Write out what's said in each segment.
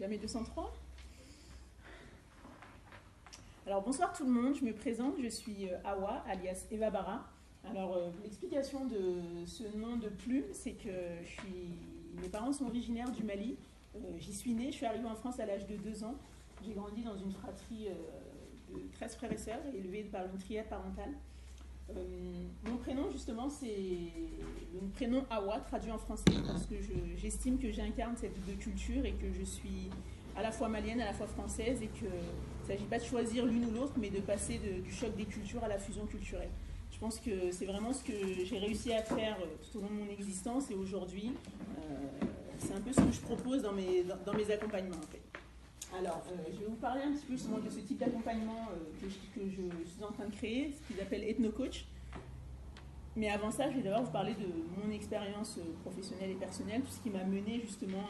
Jamais 203. Alors bonsoir tout le monde, je me présente, je suis Awa, alias Eva Bara. Alors l'explication de ce nom de plume, c'est que mes parents sont originaires du Mali. J'y suis née, je suis arrivée en France à l'âge de 2 ans. J'ai grandi dans une fratrie de 13 frères et sœurs, élevée par une triade parentale. Mon prénom justement c'est le prénom Awa traduit en français parce que j'estime que j'incarne cette double culture et que je suis à la fois malienne, à la fois française et qu'il ne s'agit pas de choisir l'une ou l'autre mais de passer du choc des cultures à la fusion culturelle. Je pense que c'est vraiment ce que j'ai réussi à faire tout au long de mon existence et aujourd'hui c'est un peu ce que je propose dans mes accompagnements en fait. Alors, je vais vous parler un petit peu justement de ce type d'accompagnement que je suis en train de créer, ce qu'ils appellent ethno-coach. Mais avant ça, je vais d'abord vous parler de mon expérience professionnelle et personnelle, tout ce qui m'a mené justement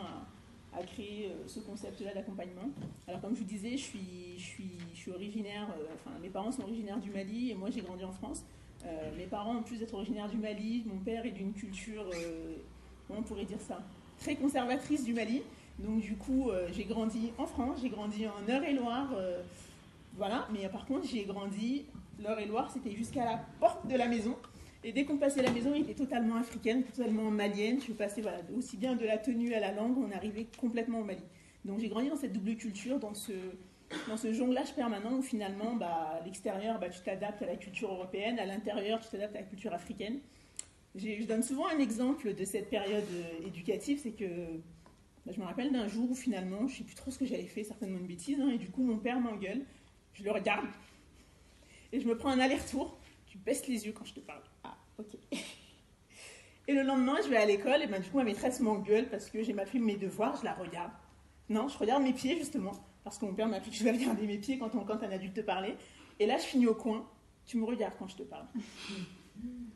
à créer ce concept-là d'accompagnement. Alors, comme je vous disais, je suis originaire, mes parents sont originaires du Mali et moi j'ai grandi en France. Mes parents, en plus d'être originaires du Mali, mon père est d'une culture, comment on pourrait dire ça, très conservatrice du Mali. Donc du coup, j'ai grandi en France, j'ai grandi en Eure-et-Loire, voilà. Mais par contre, j'ai grandi, l'Eure-et-Loire, c'était jusqu'à la porte de la maison. Et dès qu'on passait la maison, il était totalement africaine, totalement malienne. Je passais voilà, aussi bien de la tenue à la langue, on arrivait complètement au Mali. Donc j'ai grandi dans cette double culture, dans ce jonglage permanent où finalement, à l'extérieur, tu t'adaptes à la culture européenne, à l'intérieur, tu t'adaptes à la culture africaine. Je donne souvent un exemple de cette période éducative, c'est que je me rappelle d'un jour où finalement, je ne sais plus trop ce que j'avais fait, certainement une bêtise, et du coup mon père m'engueule, je le regarde, et je me prends un aller-retour, tu baisses les yeux quand je te parle. Ah, ok. Et le lendemain, je vais à l'école, et du coup ma maîtresse m'engueule parce que j'ai mal fait mes devoirs, je la regarde. Non, je regarde mes pieds justement, parce que mon père m'a appris que je vais regarder mes pieds quand un adulte te parlait. Et là, je finis au coin, tu me regardes quand je te parle.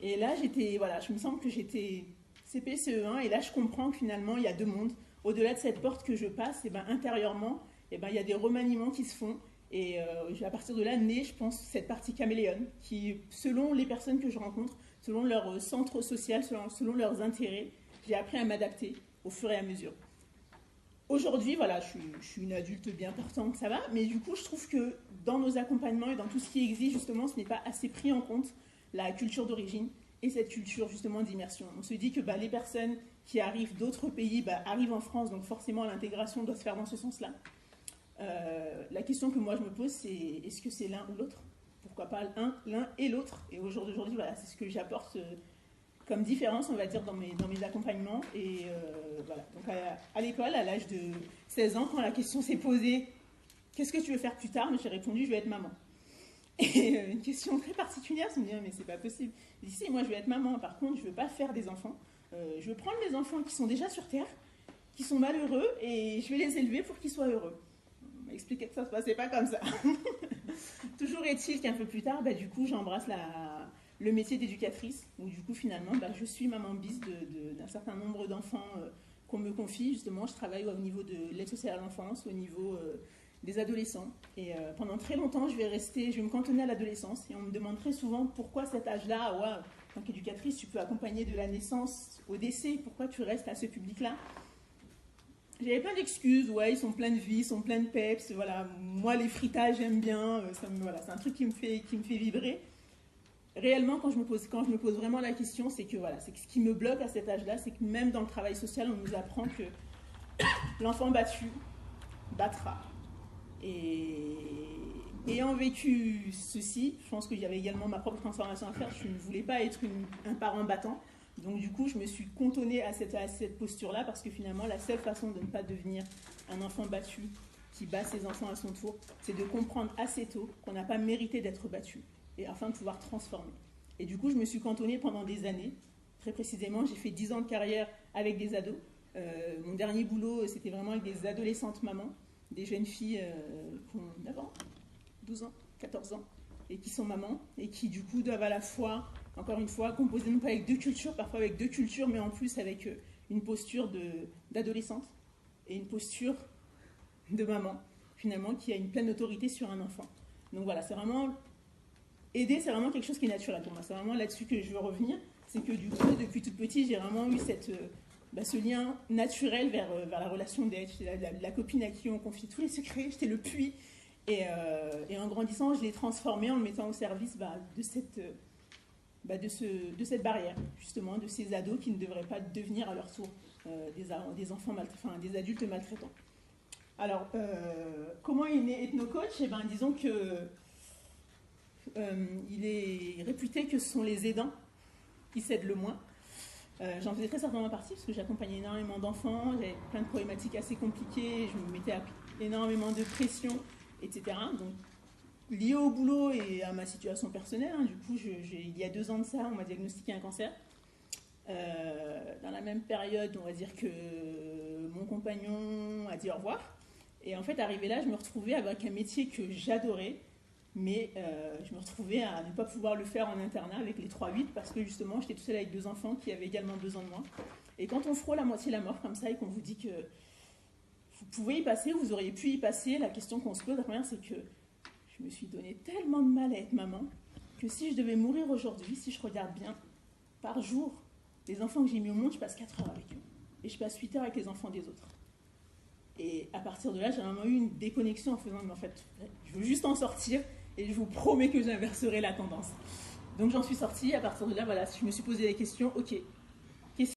Et là, je me semble que j'étais CP, CE1, et là je comprends que finalement, il y a deux mondes. Au-delà de cette porte que je passe, intérieurement, il y a des remaniements qui se font. Et à partir de là, naît, je pense, cette partie caméléone qui, selon les personnes que je rencontre, selon leur centre social, selon leurs intérêts, j'ai appris à m'adapter au fur et à mesure. Aujourd'hui, voilà, je suis une adulte bien portante, ça va, mais du coup, je trouve que dans nos accompagnements et dans tout ce qui existe, justement, ce n'est pas assez pris en compte la culture d'origine et cette culture, justement, d'immersion. On se dit que les personnes qui arrivent d'autres pays arrivent en France, donc forcément l'intégration doit se faire dans ce sens-là. La question que moi je me pose, c'est est-ce que c'est l'un ou l'autre? Pourquoi pas l'un et l'autre? Et aujourd'hui, voilà, c'est ce que j'apporte comme différence, on va dire, dans mes accompagnements. Et voilà, donc à l'école, à l'âge de 16 ans, quand la question s'est posée, qu'est-ce que tu veux faire plus tard? J'ai répondu, je veux être maman. Et une question très particulière, c'est de me dire, mais c'est pas possible. Je dis, si, moi je veux être maman, par contre, je veux pas faire des enfants. Je veux prendre mes enfants qui sont déjà sur Terre, qui sont malheureux, et je vais les élever pour qu'ils soient heureux. On m'a expliqué que ça se passait pas comme ça. Toujours est-il qu'un peu plus tard, du coup, j'embrasse le métier d'éducatrice, où du coup, finalement, je suis maman bis d'un certain nombre d'enfants qu'on me confie. Justement, je travaille au niveau de l'aide sociale à l'enfance, au niveau des adolescents. Et pendant très longtemps, je vais me cantonner à l'adolescence. Et on me demande très souvent pourquoi cet âge-là, en tant qu'éducatrice, tu peux accompagner de la naissance au décès, pourquoi tu restes à ce public-là? J'avais plein d'excuses, ils sont pleins de vie, ils sont pleins de peps, voilà. Moi, les fritages, j'aime bien, c'est un truc qui me fait vibrer. Réellement, quand je me pose vraiment la question, c'est que c'est que ce qui me bloque à cet âge-là, c'est que même dans le travail social, on nous apprend que l'enfant battu battra. Et ayant vécu ceci, je pense qu'il y avait également ma propre transformation à faire. Je ne voulais pas être un parent battant. Donc du coup, je me suis cantonnée à cette posture-là parce que finalement, la seule façon de ne pas devenir un enfant battu qui bat ses enfants à son tour, c'est de comprendre assez tôt qu'on n'a pas mérité d'être battu et afin de pouvoir transformer. Et du coup, je me suis cantonnée pendant des années. Très précisément, j'ai fait 10 ans de carrière avec des ados. Mon dernier boulot, c'était vraiment avec des adolescentes mamans, des jeunes filles qui ont 9 ans, 12 ans, 14 ans, et qui sont mamans, et qui du coup doivent à la fois, encore une fois, composer non pas avec deux cultures, parfois avec deux cultures, mais en plus avec une posture d'adolescente et une posture de maman, finalement, qui a une pleine autorité sur un enfant. Donc voilà, c'est vraiment... Aider, c'est vraiment quelque chose qui est naturel pour moi. C'est vraiment là-dessus que je veux revenir. C'est que du coup, depuis toute petite, j'ai vraiment eu ce lien naturel vers la relation d'aide. J'étais la copine à qui on confie tous les secrets, j'étais le puits. Et en grandissant, je l'ai transformé en le mettant au service de cette barrière, justement, de ces ados qui ne devraient pas devenir à leur tour des adultes maltraitants. Alors, comment est né Ethnocoach? Disons que il est réputé que ce sont les aidants qui s'aident le moins. J'en faisais très certainement partie parce que j'accompagnais énormément d'enfants, j'avais plein de problématiques assez compliquées, je me mettais à énormément de pression, etc. Donc, lié au boulot et à ma situation personnelle, du coup, il y a 2 ans de ça, on m'a diagnostiqué un cancer. Dans la même période, on va dire que mon compagnon a dit au revoir. Et en fait, arrivé là, je me retrouvais avec un métier que j'adorais, mais je me retrouvais à ne pas pouvoir le faire en internat avec les 3-8 parce que justement, j'étais toute seule avec 2 enfants qui avaient également 2 ans de moi. Et quand on frôle à moitié la mort comme ça et qu'on vous dit que vous pouvez y passer, vous auriez pu y passer, la question qu'on se pose, la première, c'est que je me suis donné tellement de mal à être maman que si je devais mourir aujourd'hui, si je regarde bien, par jour, les enfants que j'ai mis au monde, je passe 4 heures avec eux. Et je passe 8 heures avec les enfants des autres. Et à partir de là, j'ai vraiment eu une déconnexion en faisant, mais en fait, je veux juste en sortir et je vous promets que j'inverserai la tendance. Donc j'en suis sortie. À partir de là, voilà, je me suis posé la question, ok,